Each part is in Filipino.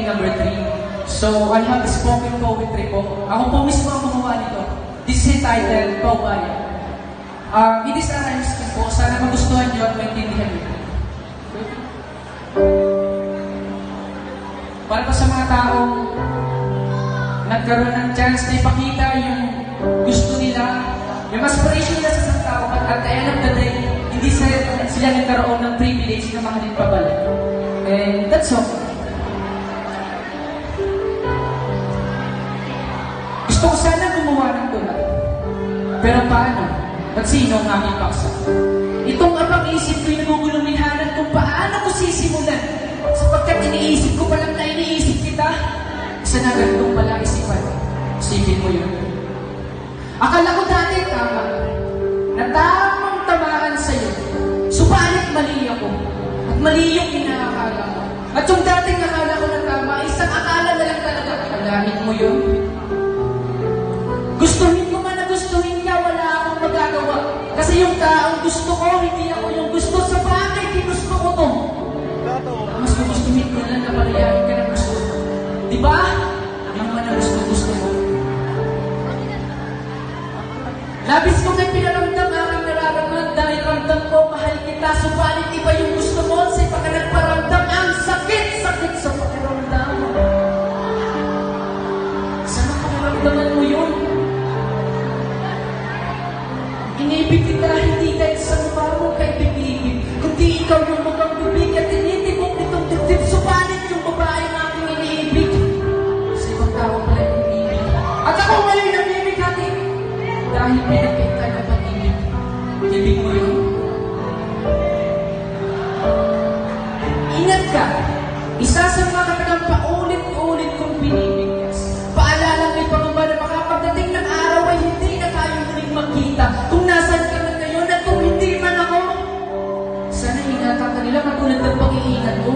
poetry number 3. So, I have spoken poetry po. Ako po mismo ang gumawa nito. This is entitled Paubaya. It is a rhyme scheme po. Sana magustuhan nyo at maintindihan nyo. Para pa sa mga taong nagkaroon ng chance na ipakita yung gusto nila, yung aspiration nila sa isang tao, at the end of the day, hindi sila nagkaroon ng privilege na mahalin pabalik. And that's all. Gusto ko sana gumawa ng tulad. Pero paano? At sino ang aking paksa? Itong apang-isip ko'y nagugulumihanan kung paano ko sisimulan. Sapagkat iniisip ko pa lang na iniisip kita. Isa na ganitong pala isipan. Isipin mo yun. Akala ko dati tama. Na tamang tamaan sa'yo. Subalit mali ako. At mali yung inaakala ko. At yung dating akala ko na tama, isang akala na lang talaga. Kalahin mo yun. Gustuhin ko man na gustuhin ka, wala akong magagawa. Kasi yung taong gusto ko, hindi ako yung gusto sa bagay, ginusto ko to. Mas gustuhin ko lang na mariyahin ka ng gusto. Diba? Yung man ang gusto mo. Labis ko kay pinaramdam aking nararamdaman dahil ramdam ko, mahal kita. Subalit iba yung gusto mo, sa iba ka nagparamdam. Ang sakit sa pakiramdam. Sana pakiramdaman mo yun. Inibig kita, hindi dahil sa mukha mo kay bibigin. Kundi ikaw yung mukhang bibig at tinitibok nitong dibdib. Subalit yung babae ng aking iniibig. Sa ibang tao pala yung ibig. At ako ngayon namimig hati. Dahil pinapit ka na pag-ibig. Ibig mo yun. Ingat ka. Isa sa mga katagang paulit-ulit kong binibigkas. Paalala may pangamba na makapagdating ng araw ay hindi na tayo muling magkita. Kung nasan ka man ngayon at kung hindi man ako, sana ingatan ka nila katulad ng pag-iingat ko.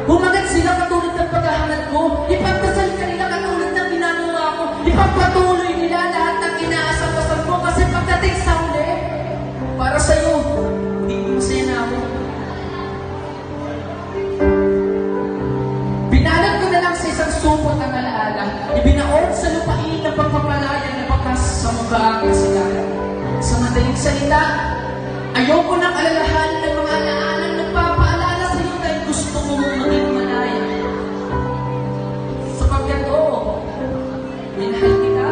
Humagat sila katulad ng paghahangat ko. Ipagdasal ka nila katulad ng ginagawa ko. Ipagpatuloy nila lahat ng inaasam-asam ko. Kasi pagdating sa huli, para sa'yo, hindi ko masaya na ako. Binalad ko na lang sa isang supot ang alaala. Ibinaon sa lupain ng pagpapalaya na bakas sa mukha ang kasilayan. Sa madaling salita, ayoko nang alalahanin ng mga alaalang nagpapaalala sa iyo dahil gusto mo mong maging malaya. Sapagkat oo, minahal kita,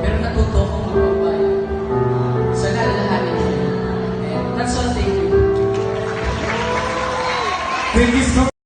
pero natuto kong magpapaya. Sana alalahanin mo. And that's all, thank you. Thank you so